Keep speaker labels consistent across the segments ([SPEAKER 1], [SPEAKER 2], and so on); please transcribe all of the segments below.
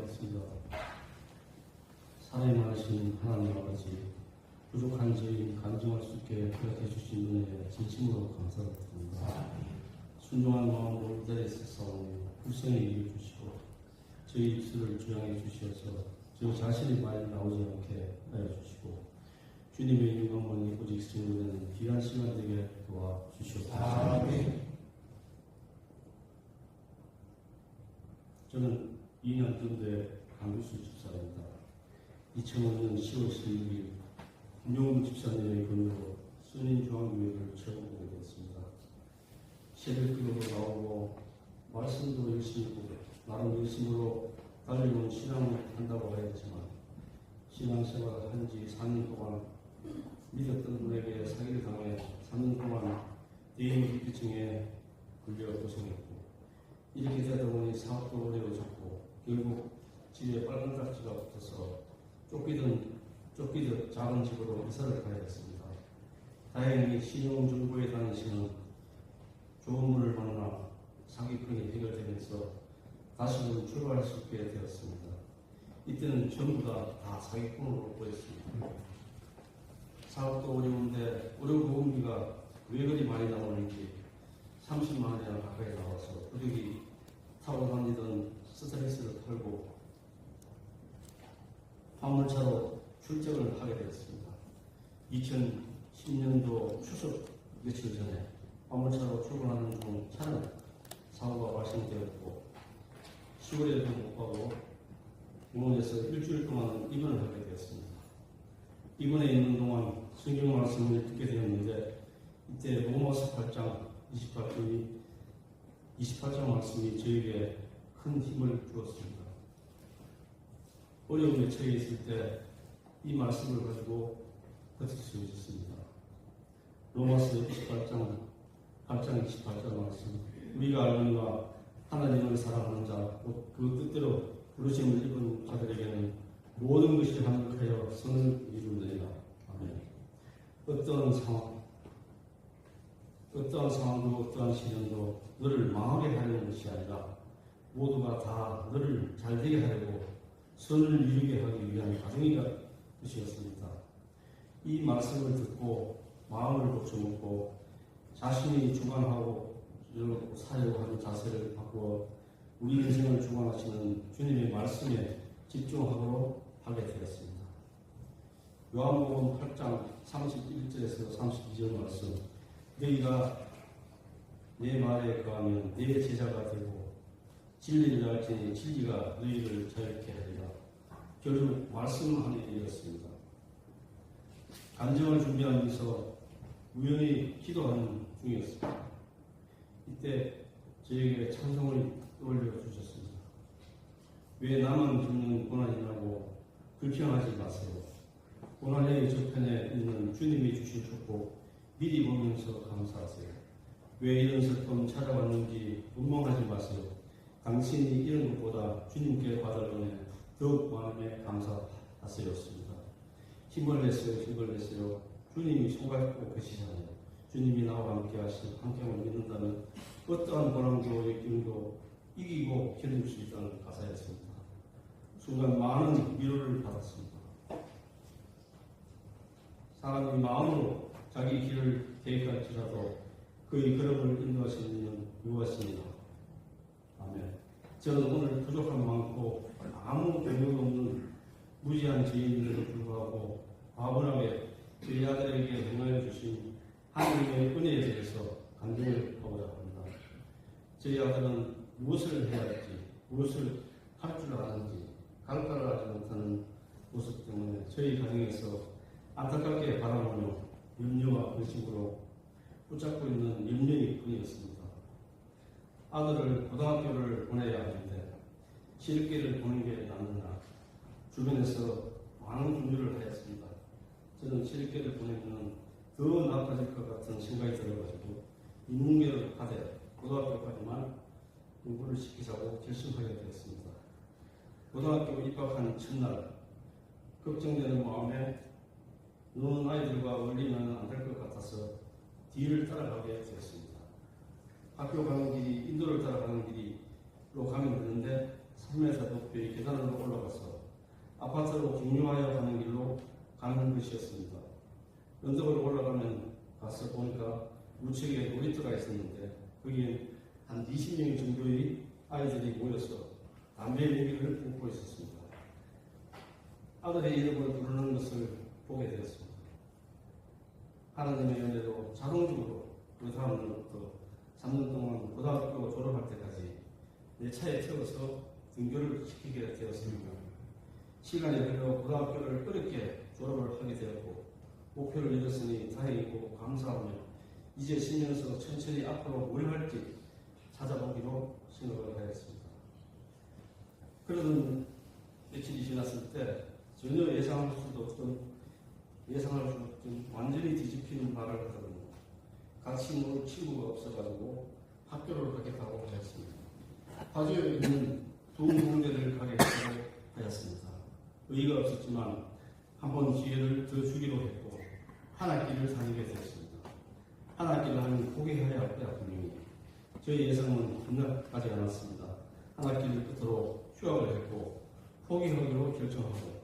[SPEAKER 1] 기도하겠습니다. 사랑이 많으신 하나님 아버지, 부족한 저희 간증할 수 있게 허락해 주신 은혜에 진심으로 감사드립니다. 순종한 마음으로 이 자리에 서서 불성에 이겨 주시고 저희 입술을 주양해 주셔서 저 자신이 많이 나오지 않게 하여 주시고 주님의 영광만이 오직 증거되는 귀한 시간 되게 도와주시옵소서. 아멘. 저는 2년 전에 강규수 집사입니다. 2005년 10월 16일 김용훈 집사님의 권유로 순인중앙교회를 처음하게 되었습니다. 새벽기도로 나오고 말씀도 열심히 보고 나름 열심으로 달려온 신앙을 한다고 해야지만 신앙생활을 한 지 4년 동안 믿었던 분에게 사기를 당해 3년 동안 대인기피증에 걸려 고생했고 이렇게 되다 보니 사업도 어려워졌고 결국 집에 빨간 딱지가 붙어서 쫓기듯 작은 집으로 이사를 가야 했습니다. 다행히 신용정보에 다니시는 좋은 분을 만나 사기꾼이 해결되면서 다시금 출발할 수 있게 되었습니다. 이때는 전부 다 사기꾼으로 보였습니다. 사업도 어려운데 의료보험비가 왜 그리 많이 나오는지 30만 원이나 가까이 나와서 부득이 타고 다니던 스트레스를 털고 화물차로 출정을 하게 되었습니다. 2010년도 추석 며칠 전에 화물차로 출근하는 중 차는 사고가 발생되었고 시골에도 못 가고 병원에서 일주일 동안 입원을 하게 되었습니다. 입원해 있는 동안 성경 말씀을 듣게 되었는데 이때 로마서 8장 28장 말씀이 저에게 큰 힘을 주었습니다. 어려움에 처해 있을 때 이 말씀을 가지고 버틸 수 있었습니다. 로마서 28장 28장 말씀, 우리가 알거니와 하나님을 사랑하는 자, 그 뜻대로 부르심을 입은 자들에게는 모든 것이 합력하여 선을 이루느니라. 아멘. 어떠한 상황도 어떠한 시련도 너를 망하게 하려는 것이 아니라 모두가 다 너를 잘되게 하려고 선을 이루게 하기 위한 가정이가 것이었습니다. 이 말씀을 듣고 마음을 고쳐먹고 자신이 주관하고 사려고 하는 자세를 바꾸어 우리 인생을 주관하시는 주님의 말씀에 집중하도록 하게 되었습니다. 요한복음 8장 31절에서 32절 말씀, 너희가 내 말에 거하면 내 제자가 되고 진리를 알지니 진리가 너희를 자유케 하리라. 결국 말씀 안에 이르렀습니다. 간증을 준비하면서 우연히 기도하는 중이었습니다. 이때 저에게 찬송을 떠올려 주셨습니다. 왜 나만 겪는 고난이라고 불평하지 마세요. 고난의 저편에 있는 주님이 주신 축복 미리 보면서 감사하세요. 왜 이런 슬픔 찾아왔는지 원망하지 마세요. 당신이 이런 것보다 주님께 받을 은혜 더욱 마음에 감사하세요습니다. 힘을 내세요. 주님이 손가락고 계시잖아요. 주님이 나와 함께 함께함을 믿는다면 어떠한 고난도 역경도 이기고 견딜 수 있다는 가사였습니다. 순간 많은 위로를 받았습니다. 사람이 마음으로 자기 길을 계획할지라도 그의 걸음을 인도하시는 이는 유하십니다. 아멘. 저는 오늘 부족함 많고 아무 능력 없는 무지한 죄인들에도 불구하고 과분하게 저희 아들에게 행하여 주신 하나님의 은혜에 대해서 간증을 하고자 합니다. 저희 아들은 무엇을 해야 할지, 무엇을 할 줄 아는지 감가를 하지 못하는 모습 때문에 저희 가정에서 안타깝게 바라보며 염려와 근심으로 붙잡고 있는 염려일 뿐이었습니다. 아들을 고등학교를 보내야 하는데 실기를 보는 게 낫느냐 주변에서 많은 분류를 하였습니다. 저는 실기를 보내면 더 나빠질 것 같은 생각이 들어가지고 인문계를 하되 고등학교까지만 공부를 시키자고 결심하게 되었습니다. 고등학교 입학한 첫날 걱정되는 마음에 노는 아이들과 어울리면 안 될 것 같아서 뒤를 따라가게 되었습니다. 학교 가는 길이 인도를 따라가는 길이로 가면 되는데 3m 높이의 계단으로 올라가서 아파트로 경유하여 가는 길로 가는 것이었습니다. 언덕을 올라가면 가서 보니까 우측에 놀이터가 있었는데 거기에 한 20명 정도의 아이들이 모여서 담배 연기를 뿜고 있었습니다. 아들의 이름을 부르는 것을 보게 되었습니다. 하나님의 은혜로 자동적으로 그 다음부터 3년 동안 고등학교 졸업할 때까지 내 차에 태워서 등교를 시키게 되었습니다. 시간이 흘러 고등학교를 어렵게 졸업을 하게 되었고 목표를 이뤘으니 다행이고 감사하며 이제 쉬면서 천천히 앞으로 뭘 할지 찾아보기로 생각을 하였습니다. 그러던 며칠이 지났을 때 전혀 예상할 수 없던 완전히 뒤집히는 말을 하더군요. 같이 놀 친구가 없어가지고 학교를 가겠다고 하였습니다. 파주에 있는 동공대를 가겠다고 하였습니다. 의의가 없었지만 한 번 기회를 더 주기로 했고 한 학기를 다니게 되었습니다. 한 학기를 하면 포기해야 할 때야 분명히 저희 예상은 끝나가지 않았습니다. 한 학기를 끝으로 휴학을 했고 포기하기로 결정하고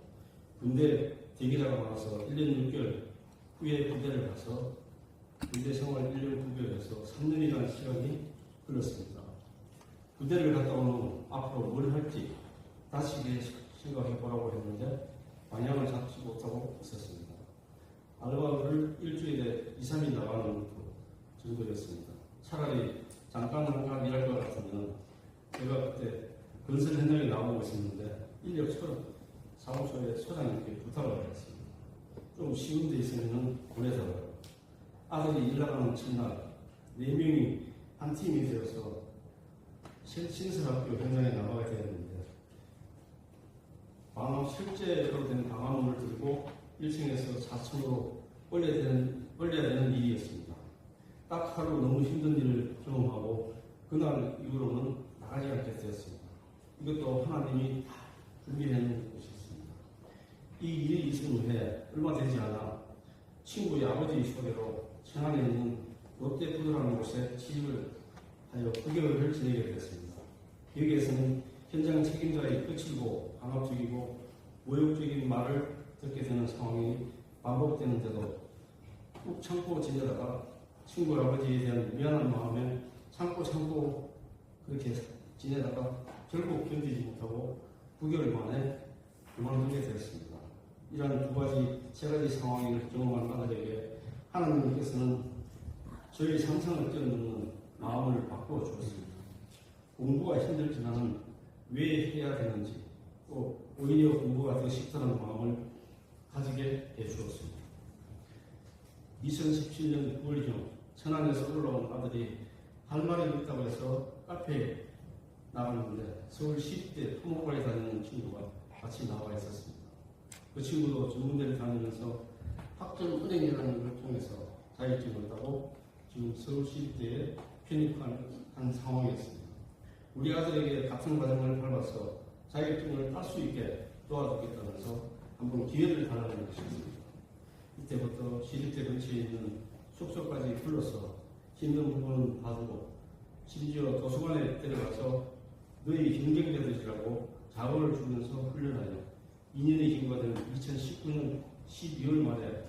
[SPEAKER 1] 군대 대기자가 많아서 1년 6개월 후에 군대를 가서 군대 생활 1년 9개월에서 3년이라는 시간이 흘렀습니다. 군대를 갔다 온 후 앞으로 뭘 할지 다시 생각해 보라고 했는데 방향을 잡지 못하고 있었습니다. 알바를 일주일에 2, 3일 나가는 것도 정도였습니다. 차라리 잠깐 일할 것 같으면 제가 그때 건설 현장에 나오고 있었는데 인력처럼 사무소에 소장님께 부탁을 했습니다. 좀 쉬운 데 있으면 보내달라고. 아들이 일 나가는 첫날 4명이 한 팀이 되어서 신설학교 현장에 나가게 되었는데 실제로 된 방화문을 들고 1층에서 4층으로 올려야 되는 일이었습니다. 딱 하루 너무 힘든 일을 경험하고 그날 이후로는 나가지 않게 되었습니다. 이것도 하나님이 다 준비해 놓은 것이었습니다. 이 일이 있은 후에 얼마 되지 않아 친구의 아버지 소개로 천안에 있는 롯데푸드라는 곳에 취직을 하여 9개월을 지내게 되었습니다. 여기에서는 현장 책임자의 거칠고 강압적이고 모욕적인 말을 듣게 되는 상황이 반복되는데도 꾹 참고 지내다가 친구 아버지에 대한 미안한 마음에 참고 그렇게 지내다가 결국 견디지 못하고 9개월 만에 그만두게 되었습니다. 이러한 세 가지 상황을 경험한 아들에게 하나님께서는 저희 상상을 뛰어넘는 마음을 바꾸어 주었습니다. 공부가 힘들지만 왜 해야 되는지 또 오히려 공부가 더 쉽다는 마음을 가지게 해주었습니다. 2017년 9월경 천안에서 올라온 아들이 할 말이 있다고 해서 카페에 나갔는데 서울 시립대 토목과에 다니는 친구가 같이 나와 있었습니다. 그 친구도 전문대를 다니면서 학점은행이라는 걸 통해서 자격증을 따고 지금 서울 시립대에 편입한 상황이었습니다. 우리 아들에게 같은 과정을 밟아서 자격증을 딸 수 있게 도와주겠다면서 한번 기회를 달라는 것이었습니다. 이때부터 시립대 근처에 있는 숙소까지 불러서 힘든 부분은 봐주고 심지어 도서관에 데려가서 너희 경쟁자들이라고 자본을 주면서 훈련하여 2년의 기회가 되는 2019년 12월 말에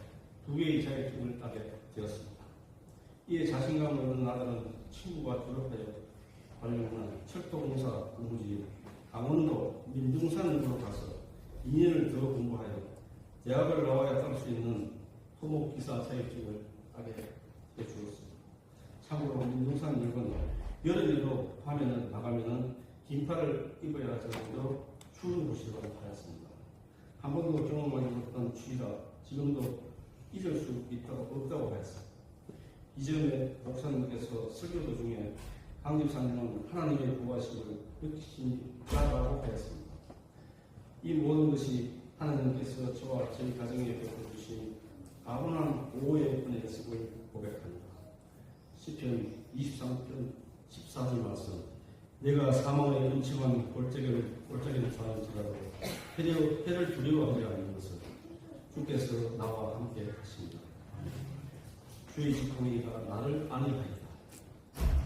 [SPEAKER 1] 2개의 자격증을 따게 되었습니다. 이에 자신감을 얻는 아들은 친구가 졸업하여 발령한 철도공사 근무지인 강원도 민둥산으로 가서 2년을 더 공부하여 대학을 나와야 딸 수 있는 토목기사 자격증을 따게 해주었습니다. 참고로 민둥산 역은 여름에도 밤에는 나가면은 긴팔을 입어야 할 정도로 추운 곳이라고 하였습니다. 한 번도 경험하지 못한 추위라 지금도 잊을 수 없다고 하였습니다. 이전에 목사님께서 설교 중에 강 집사님은 하나님의 구하심을 느끼신다라고 하였습니다. 이 모든 것이 하나님께서 저와 저희 가정에 베풀어주신 가분한 오해의 은혜였음을 고백합니다. 시편 23편 14절 말씀 내가 사망의 음침한 골짜기를 다닐지라도 해를 두려워하지 않는 것을 주께서 나와 함께 하십니다. 주의 지팡이가 나를 안위하리라.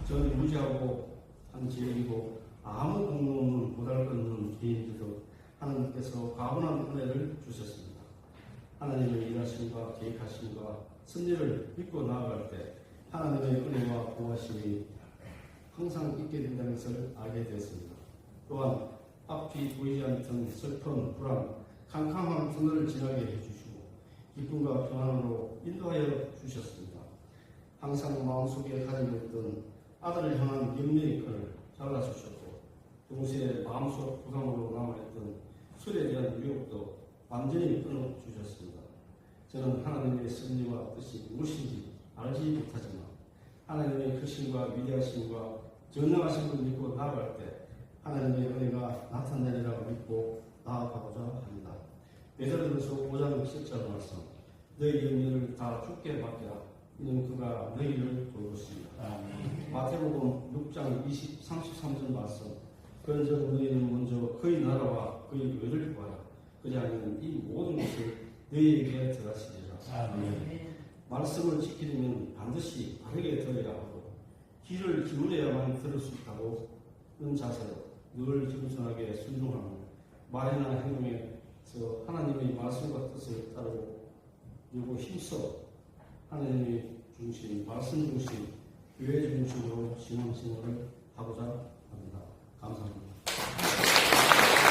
[SPEAKER 1] 저는 무지하고 한 죄이고 아무 공로는 보잘것없는 개인들도 하나님께서 가분한 은혜를 주셨습니다. 하나님의 일하심과 계획하심과 섭리를 믿고 나아갈 때 하나님의 은혜와 보호하심이 항상 있게 된다는 것을 알게 되었습니다. 또한 앞이 보이지 않던 슬픔, 불안, 캄캄한 터널을 지나게 해주시고 기쁨과 평안으로 인도하여 주셨습니다. 항상 마음속에 가지고 있던 아들을 향한 염려의 끈을 잘라주셨고 동시에 마음속 부담으로 남아있던 술에 대한 유혹도 완전히 끊어주셨습니다. 저는 하나님의 섭리와 뜻이 무엇인지 알지 못하지만 하나님의 크심과 위대하심과 전능하심을 믿고 나아갈 때 하나님의 은혜가 나타내리라고 믿고 나아가고자 합니다. 베드로전서 5장 10절 말씀 너희 염려를 다 주께 맡기라 이는 그가 너희를 돌보십니다. 마태복음 6장 33절 말씀 그런즉 너희는 먼저 그의 나라와 그의 의를 구하라 그리하면 이 모든 것을 너희에게 들어가시리라. 말씀을 지키려면 반드시 바르게 들어야 하고 귀를 기울여야만 들을 수 있다고 는 자세로 늘 겸손하게 순종하며 말이나 행동에서 하나님의 말씀과 뜻을 따르고 그리고 힘써 하나님의 중심, 말씀 중심, 교회 중심으로 신앙생활을 하고자 합니다. 감사합니다.